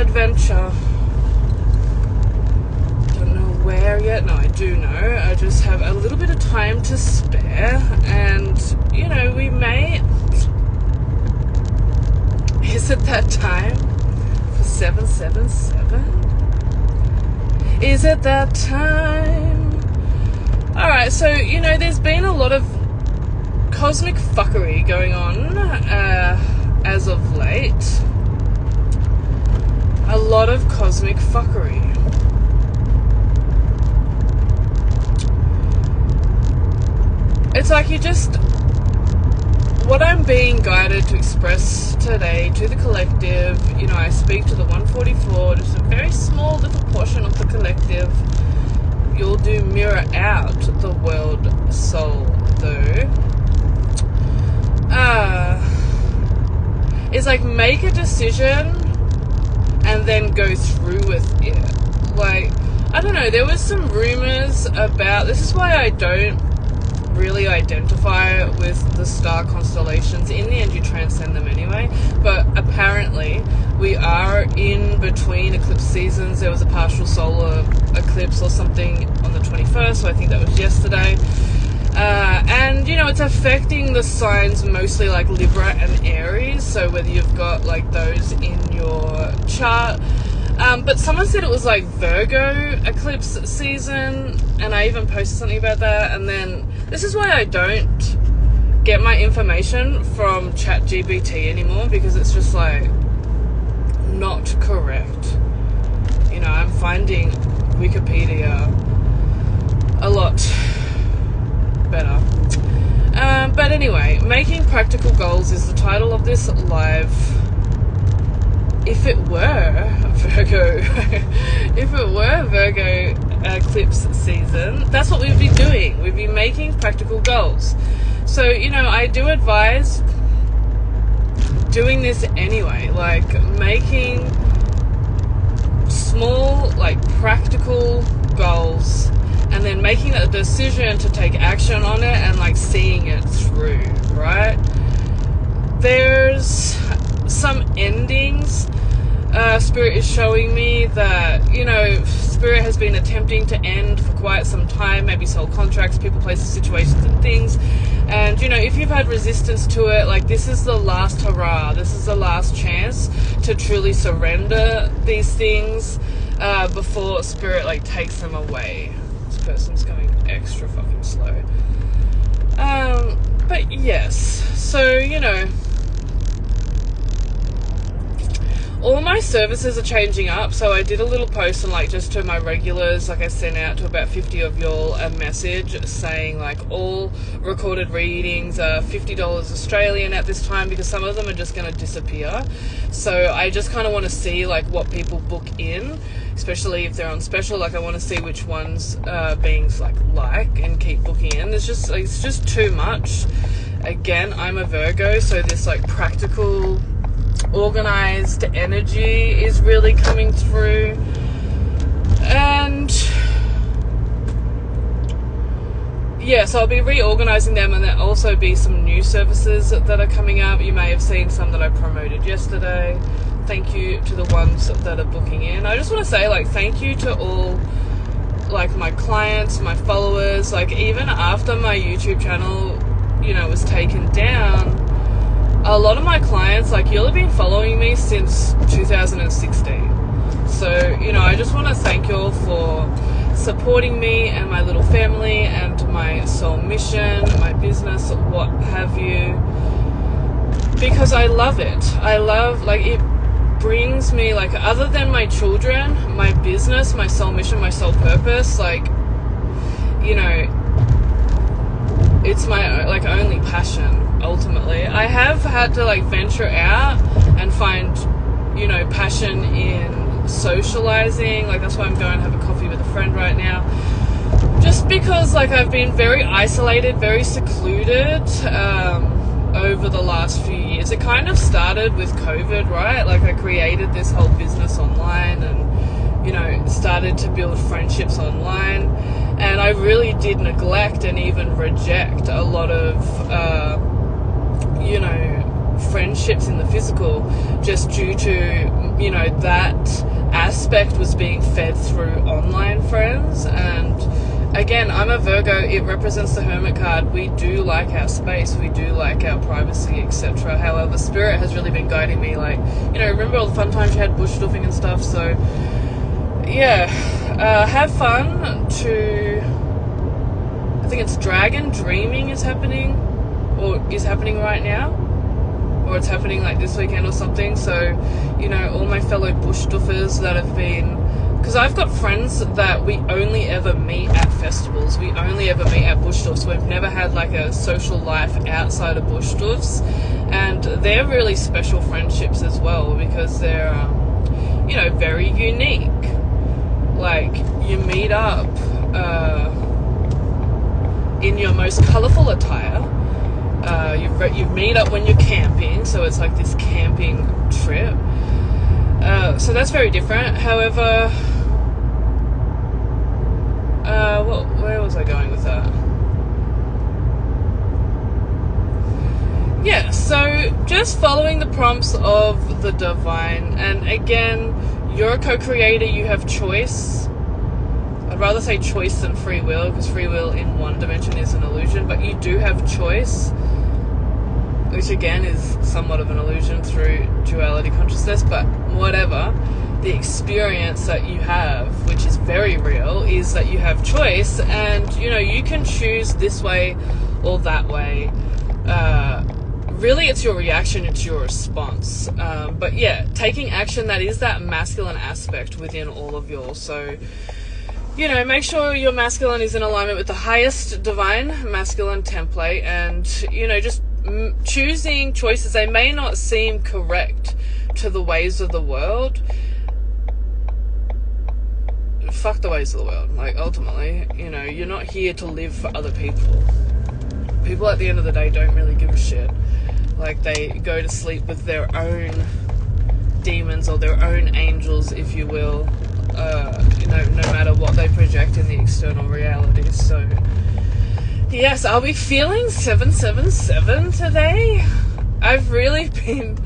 adventure. Don't know where yet. No, I do know. I just have a little bit of time to spare, and you know, we may. Is it that time for 777? Is it that time? Alright, so, you know, there's been a lot of cosmic fuckery going on as of late. A lot of cosmic fuckery. It's like you just... What I'm being guided to express today to the collective, you know, I speak to the 144, just a very small little portion of the collective. You'll do mirror out the world soul, though. It's like make a decision and then go through with it. Like, I don't know, there was some rumors about, this is why I don't really identify with the star constellations. In the end, you transcend them anyway, but apparently we are in between eclipse seasons. There was a partial solar eclipse or something on the 21st, so I think that was yesterday, and you know, it's affecting the signs mostly like Libra and Aries, so whether you've got like those in your chart. But someone said it was like Virgo eclipse season, and I even posted something about that. And then this is why I don't get my information from ChatGPT anymore, because it's just like not correct. You know, I'm finding Wikipedia a lot better. But anyway, making practical goals is the title of this live. If it were Virgo, if it were Virgo eclipse season, that's what we'd be doing. We'd be making practical goals. So, you know, I do advise doing this anyway, like making small, like practical goals, and then making a decision to take action on it and like seeing it through, right? There's some endings. Spirit is showing me that, you know, Spirit has been attempting to end for quite some time, maybe soul contracts, people, places, situations and things. And, you know, if you've had resistance to it, like this is the last hurrah, this is the last chance to truly surrender these things before Spirit like takes them away. This person's going extra fucking slow. But yes, so, you know, all my services are changing up. So I did a little post and like just to my regulars, like I sent out to about 50 of y'all a message saying like all recorded readings are $50 Australian at this time, because some of them are just going to disappear. So I just kind of want to see like what people book in, especially if they're on special. Like I want to see which ones beings like and keep booking in. It's just too much. Again, I'm a Virgo, so this like practical, organized energy is really coming through. And yes, I'll be reorganizing them, and there'll also be some new services that are coming up. You may have seen some that I promoted yesterday. Thank you to the ones that are booking in. I just want to say like thank you to all like my clients, my followers. Like even after my YouTube channel, you know, was taken down, a lot of my clients, like you'll have been following me since 2016. So, you know, I just want to thank you all for supporting me and my little family and my soul mission, my business, what have you, because I love it. I love, like, it brings me, like, other than my children, my business, my soul mission, my soul purpose, like, you know, it's my, like, only passion. Ultimately, I have had to like venture out and find, you know, passion in socializing. Like that's why I'm going to have a coffee with a friend right now, just because like I've been very isolated, very secluded over the last few years. It kind of started with COVID, right? Like I created this whole business online and, you know, started to build friendships online, and I really did neglect and even reject a lot of you know, friendships friendships in the physical, just due to, you know, that aspect was being fed through online friends. And again, I'm a Virgo. It represents the Hermit card. We do like our space. We do like our privacy, etc. However, Spirit has really been guiding me, like, you know, remember all the fun times you had bush stuffing and stuff. So, yeah, have fun to, I think it's Dragon Dreaming is happening, or is happening right now, or it's happening like this weekend or something. So, you know, all my fellow bush stuffers that have been, because I've got friends that we only ever meet at festivals. We only ever meet at bush stuffs. We've never had like a social life outside of bush stuffs. And they're really special friendships as well, because they're, you know, very unique. Like, you meet up in your most colourful attire. You meet up when you're camping, so it's like this camping trip. So that's very different. However, where was I going with that? Yeah, so just following the prompts of the divine. And again, you're a co-creator, you have choice. I'd rather say choice than free will, because free will in one dimension is an illusion, but you do have choice, which again is somewhat of an illusion through duality consciousness. But whatever, the experience that you have, which is very real, is that you have choice, and, you know, you can choose this way or that way. Really, it's your reaction, it's your response. But yeah, taking action, that is that masculine aspect within all of yours. So, you know, make sure your masculine is in alignment with the highest divine masculine template, and, you know, just choosing choices. They may not seem correct to the ways of the world. Fuck the ways of the world. Like, ultimately, you know, you're not here to live for other people. People at the end of the day don't really give a shit. Like, they go to sleep with their own demons or their own angels, if you will, you know, no matter what they project in the external reality. So, yes, I'll be feeling 777 today. I've really been,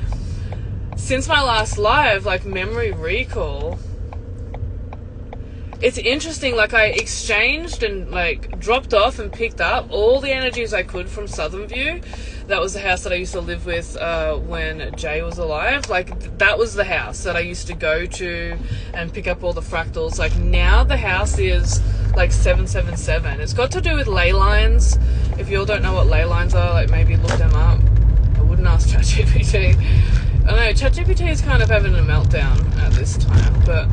since my last live, like, memory recall. It's interesting, like, I exchanged and, like, dropped off and picked up all the energies I could from Southern View. That was the house that I used to live with when Jay was alive. Like, that was the house that I used to go to and pick up all the fractals. Like, now the house is, like, 777. It's got to do with ley lines. If you all don't know what ley lines are, like, maybe look them up. I wouldn't ask ChatGPT. I know, ChatGPT is kind of having a meltdown at this time, but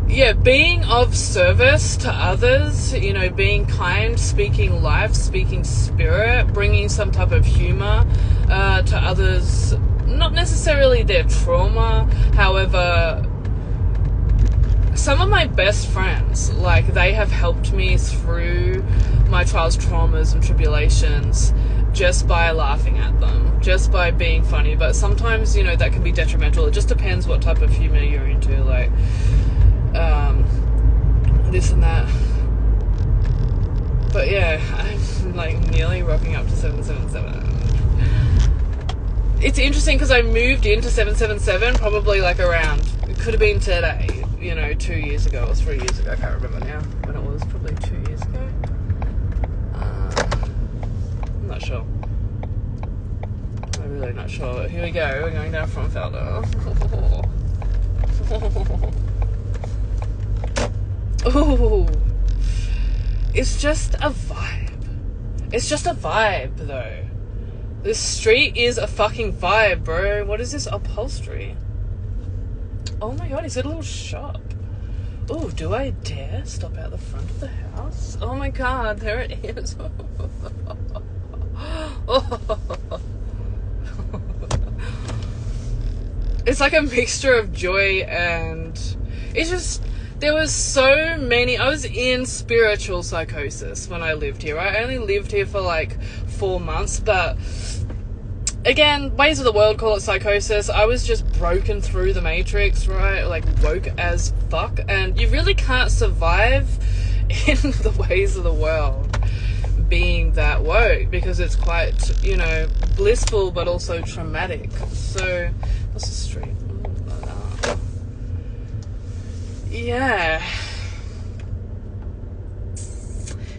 yeah, being of service to others, you know, being kind, speaking life, speaking spirit, bringing some type of humor to others, not necessarily their trauma. However, some of my best friends, like, they have helped me through my trials, traumas and tribulations just by laughing at them, just by being funny. But sometimes, you know, that can be detrimental. It just depends what type of humor you're into, like, this and that. But yeah, I'm, like, nearly rocking up to 777. It's interesting because I moved into 777 probably, like, around, it could have been today, you know, 2 years ago or 3 years ago. I can't remember now when it was. Probably 2 years ago. I'm not sure. I'm really not sure. Here we go. We're going down from Felder. Ooh, it's just a vibe. It's just a vibe, though. This street is a fucking vibe, bro. What is this upholstery? Oh my god, is it a little shop? Ooh, do I dare stop out the front of the house? Oh my god, there it is. It's like a mixture of joy and it's just, there was so many, I was in spiritual psychosis when I lived here. I only lived here for like 4 months, but again, ways of the world call it psychosis. I was just broken through the matrix, right? Like, woke as fuck. And you really can't survive in the ways of the world being that woke, because it's quite, you know, blissful but also traumatic. So, what's the street? Yeah.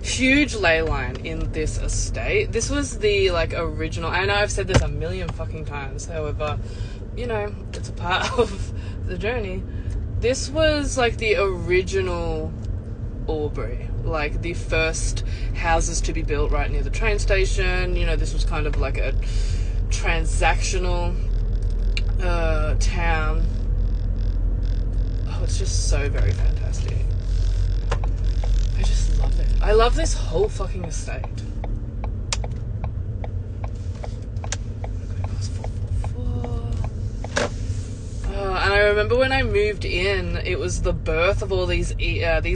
Huge ley line in this estate. This was the, like, original. I know I've said this a million fucking times, however, you know, it's a part of the journey. This was, like, the original Albury, like the first houses to be built right near the train station. You know, this was kind of like a transactional town. Oh, it's just so very fantastic. I just love it. I love this whole fucking estate. And I remember when I moved in, it was the birth of all these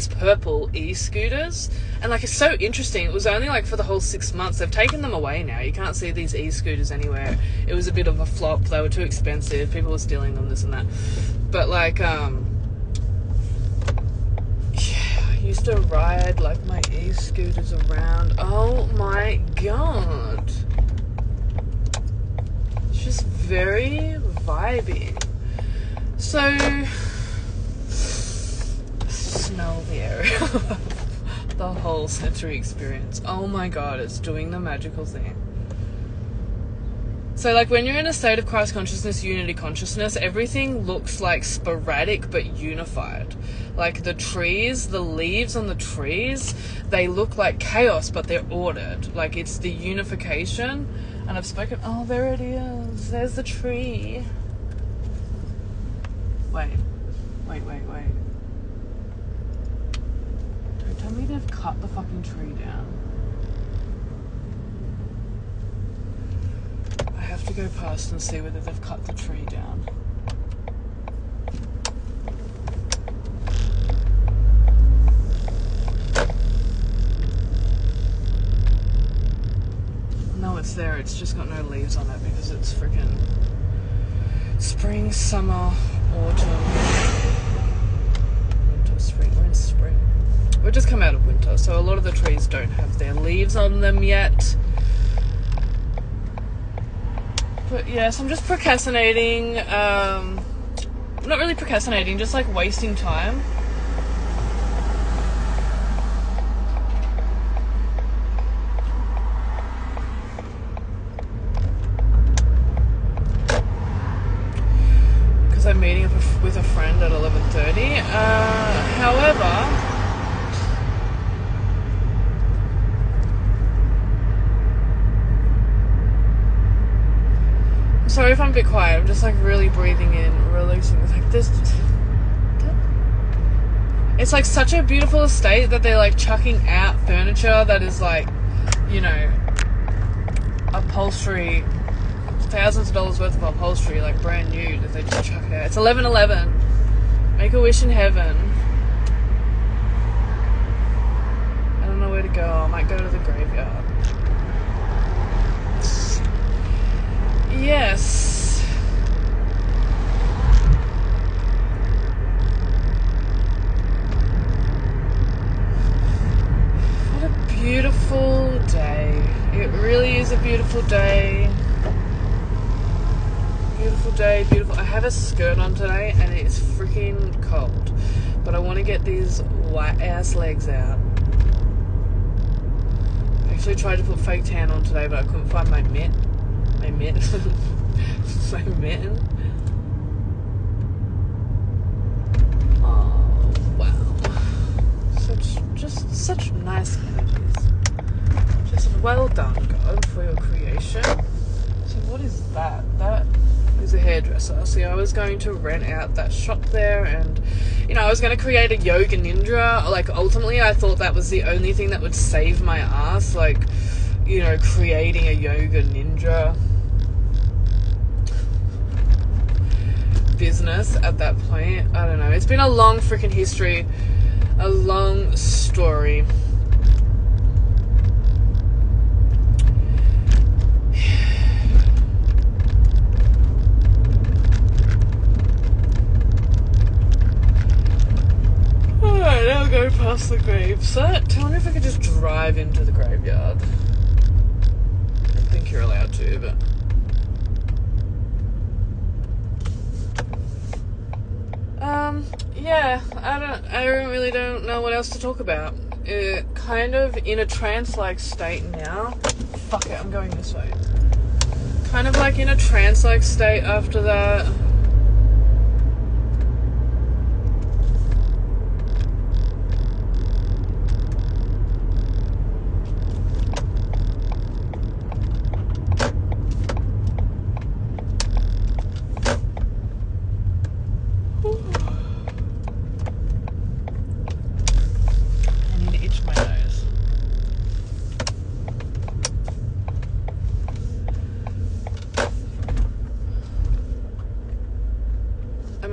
purple e-scooters. And, like, it's so interesting. It was only, like, for the whole 6 months. They've taken them away now. You can't see these e-scooters anywhere. It was a bit of a flop. They were too expensive. People were stealing them, this and that. But, like, yeah, I used to ride, like, my e-scooters around. Oh, my God. It's just very vibey. So, smell the area. The whole sensory experience. Oh my God, it's doing the magical thing. So, like, when you're in a state of Christ consciousness, unity consciousness, everything looks like sporadic but unified. Like the trees, the leaves on the trees, they look like chaos, but they're ordered. Like, it's the unification. And I've spoken, oh, there it is. There's the tree. Wait. Don't tell me they've cut the fucking tree down. I have to go past and see whether they've cut the tree down. No, it's there. It's just got no leaves on it because it's freaking spring, summer, autumn, winter, spring. We're in spring. We've just come out of winter, so a lot of the trees don't have their leaves on them yet. But yes, I'm just procrastinating. Not really procrastinating, just like wasting time. I'm meeting up with a friend at 11:30. However, I'm sorry if I'm a bit quiet. I'm just like really breathing in, releasing. Like this, it's like such a beautiful estate that they're like chucking out furniture that is like, you know, upholstery. Thousands of dollars worth of upholstery, like brand new, that they just chuck it out. It's 11:11. Make a wish in heaven. I don't know where to go. I might go to the graveyard. Yes. What a beautiful day. It really is a beautiful day. Beautiful day, beautiful. I have a skirt on today and it's freaking cold, but I want to get these white ass legs out. I actually tried to put fake tan on today, but I couldn't find my mitt. My mitten. Oh wow, such nice energies. Just well done, God, for your creation. So what is that? That is a hairdresser. See, I was going to rent out that shop there, and you know, I was going to create a yoga nidra. Like, ultimately I thought that was the only thing that would save my ass, like, you know, creating a yoga nidra business at that point. I don't know, it's been a long freaking history, a long story. past the gravesite. I wonder if I could just drive into the graveyard. I don't think you're allowed to, but... yeah, I really don't know what else to talk about. Kind of in a trance-like state now. Fuck it, I'm going this way. Kind of like in a trance-like state after that.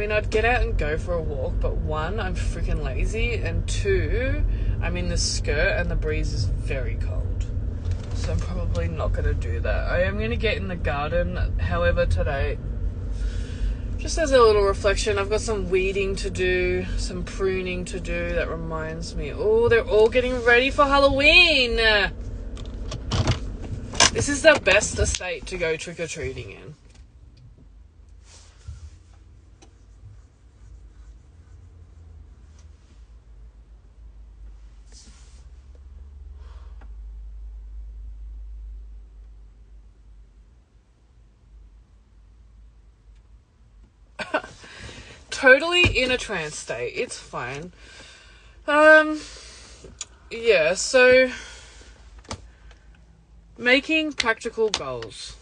I'd get out and go for a walk, but one, I'm freaking lazy, and two, I'm in the skirt and the breeze is very cold. So I'm probably not going to do that. I am going to get in the garden, however, today. Just as a little reflection, I've got some weeding to do, some pruning to do. That reminds me. Oh, they're all getting ready for Halloween! This is the best estate to go trick-or-treating in. Totally in a trance state. It's fine. Yeah, so making practical goals.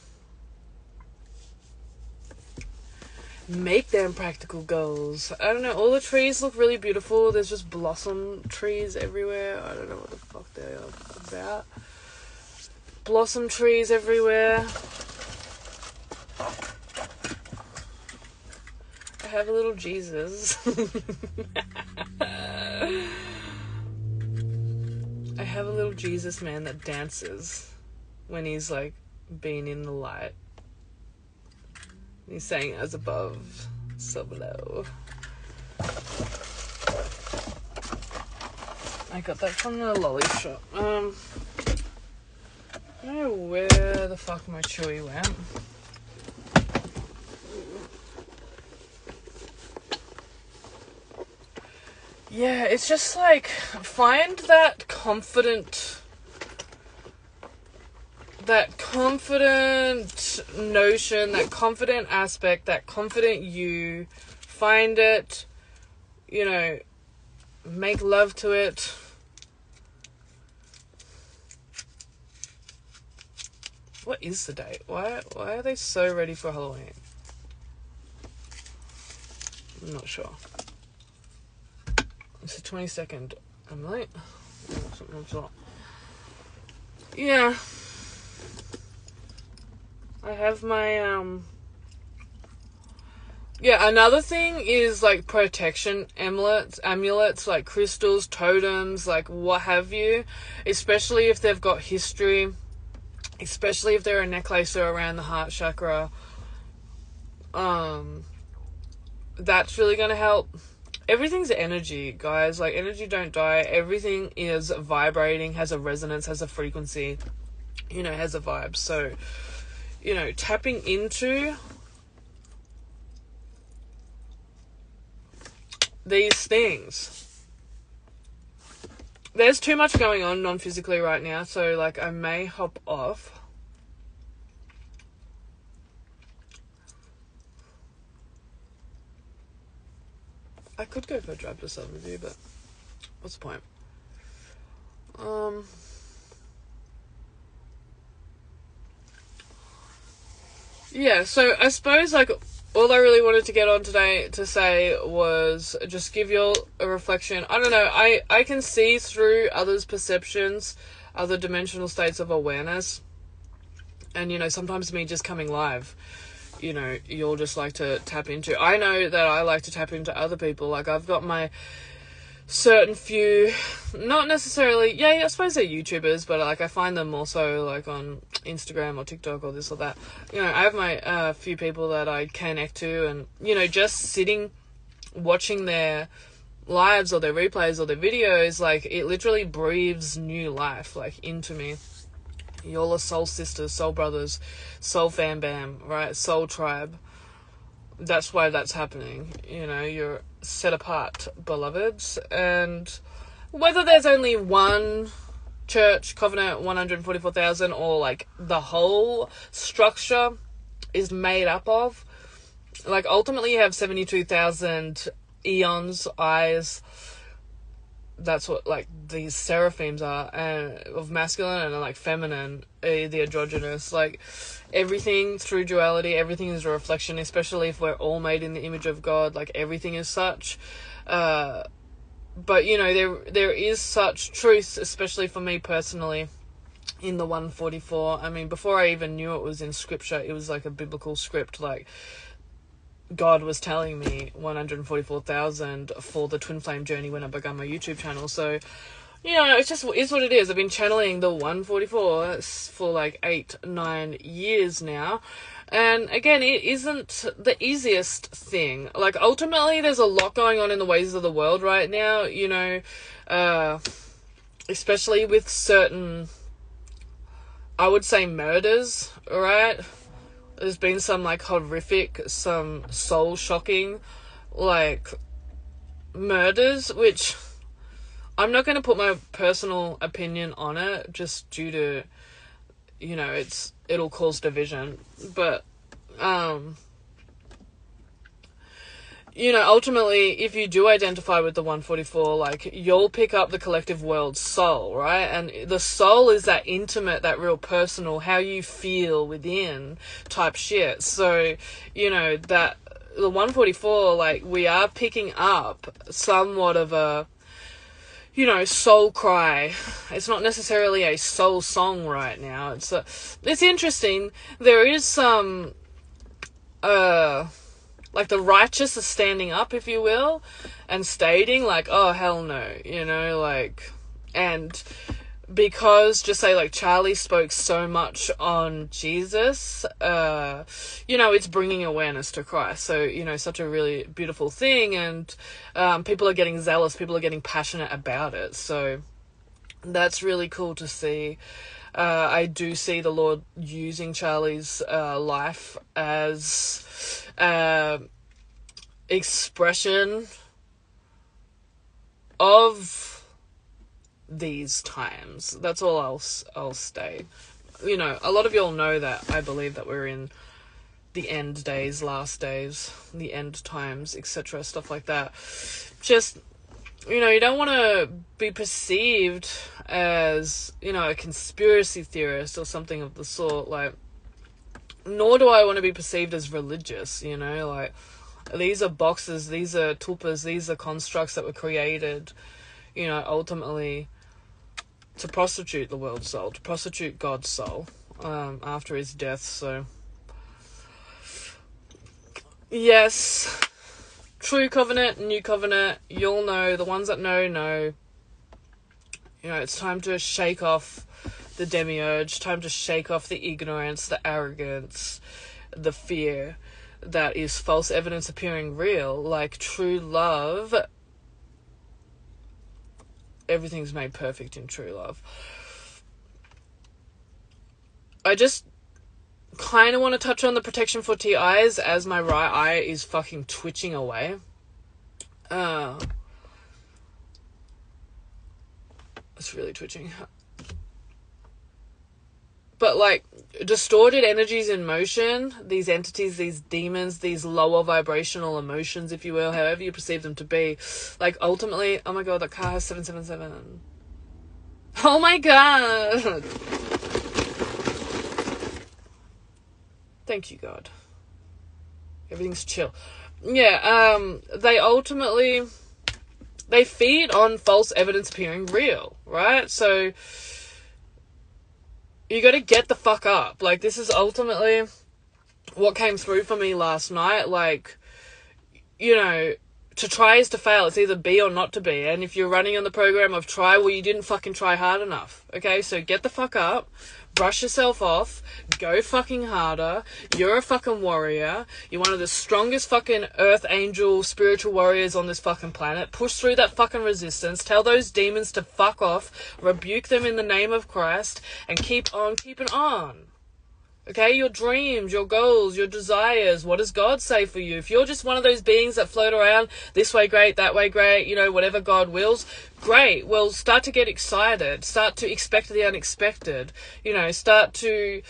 Make them practical goals. I don't know, all the trees look really beautiful. There's just blossom trees everywhere. I don't know what the fuck they are about. Blossom trees everywhere. I have a little Jesus. I have a little Jesus man that dances when he's like being in the light. He's saying, as above, so below. I got that from the lolly shop. I don't know where the fuck my Chewy went. Yeah, it's just like, find that confident notion, that confident aspect, that confident you. Find it, you know, make love to it. What is the date? Why are they so ready for Halloween? I'm not sure. It's the 22nd. I'm late. Yeah. I have my, yeah, another thing is, like, protection amulets, like crystals, totems, like, what have you. Especially if they've got history. Especially if they're a necklace or around the heart chakra. That's really going to help. Everything's energy, guys. Like, energy don't die. Everything is vibrating, has a resonance, has a frequency, you know, has a vibe. So, you know, tapping into these things. There's too much going on non-physically right now, so, like, I may hop off. I could go for a drive to Southernview, but what's the point? Yeah, so I suppose, like, all I really wanted to get on today to say was just give you a reflection. I don't know, I can see through others' perceptions, other dimensional states of awareness. And, you know, sometimes me just coming live, you know, you'll just like to tap into. I know that I like to tap into other people. Like, I've got my certain few, not necessarily, yeah, I suppose they're YouTubers, but, like, I find them also, like, on Instagram or TikTok or this or that. You know, I have my few people that I connect to, and, you know, just sitting, watching their lives or their replays or their videos, like, it literally breathes new life, like, into me. Y'all are soul sisters, soul brothers, soul fam bam, right? Soul tribe. That's why that's happening. You know, you're set apart, beloveds. And whether there's only one church, covenant, 144,000, or like the whole structure is made up of, like, ultimately you have 72,000 eons, eyes. That's what, like, these seraphims are, of masculine and like feminine, the androgynous. Like, everything through duality, everything is a reflection, especially if we're all made in the image of God. Like, everything is such. But you know, there is such truth, especially for me personally, in the 144. I mean, before I even knew it was in scripture, it was like a biblical script. Like, God was telling me 144,000 for the Twin Flame journey when I began my YouTube channel. So, you know, it just is what it is. I've been channeling the 144 for like 8-9 years now. And again, it isn't the easiest thing. Like, ultimately, there's a lot going on in the ways of the world right now, you know, especially with certain, I would say, murders, right? There's been some, like, horrific, some soul-shocking, like, murders, which I'm not going to put my personal opinion on it, just due to, you know, it'll cause division. But, you know, ultimately, if you do identify with the 144, like, you'll pick up the collective world soul, right? And the soul is that intimate, that real personal, how you feel within type shit. So, you know, that the 144, like, we are picking up somewhat of a, you know, soul cry. It's not necessarily a soul song right now. It's interesting. There is some, like, the righteous are standing up, if you will, and stating, like, oh, hell no, you know, like, and because, just say, like, Charlie spoke so much on Jesus, you know, it's bringing awareness to Christ. So, you know, such a really beautiful thing, and people are getting zealous, people are getting passionate about it, so that's really cool to see. I do see the Lord using Charlie's life as expression of these times. That's all I'll say. You know, a lot of y'all know that I believe that we're in the end days, last days, the end times, etc., stuff like that. Just, you know, you don't want to be perceived as, you know, a conspiracy theorist or something of the sort, like, nor do I want to be perceived as religious, you know, like, these are boxes, these are tulpas, these are constructs that were created, you know, ultimately to prostitute the world's soul, to prostitute God's soul, after his death. So, yes, true covenant, new covenant, you'll know, the ones that know. You know, it's time to shake off the demiurge, time to shake off the ignorance, the arrogance, the fear that is false evidence appearing real. Like, true love, everything's made perfect in true love. I just kind of want to touch on the protection for TIs, as my right eye is fucking twitching away. It's really twitching. But, like, distorted energies in motion, these entities, these demons, these lower vibrational emotions, if you will, however you perceive them to be, like, ultimately, oh my god, that car has 777. Oh my god! Thank you, God. Everything's chill. Yeah, they ultimately, they feed on false evidence appearing real, right? So, you gotta get the fuck up. Like, this is ultimately what came through for me last night. Like, you know, to try is to fail. It's either be or not to be. And if you're running on the program of try, well, you didn't fucking try hard enough. Okay, so get the fuck up. brush yourself off, go fucking harder. You're a fucking warrior. You're one of the strongest fucking earth angel spiritual warriors on this fucking planet. Push through that fucking resistance. Tell those demons to fuck off. Rebuke them in the name of Christ. And keep on keeping on. Okay, your dreams, your goals, your desires, what does God say for you? If you're just one of those beings that float around, this way great, that way great, you know, whatever God wills, great. Well, start to get excited. Start to expect the unexpected. You know, start to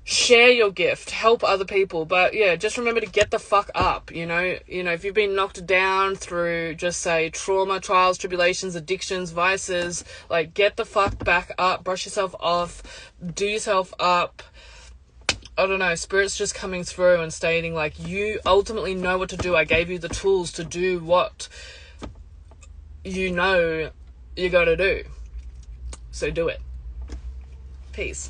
share your gift, help other people. But yeah, just remember to get the fuck up, you know, if you've been knocked down through just say trauma, trials, tribulations, addictions, vices, like get the fuck back up, brush yourself off, do yourself up. I don't know, Spirit's just coming through and stating, like, you ultimately know what to do. I gave you the tools to do what you know you gotta do. So do it. Peace.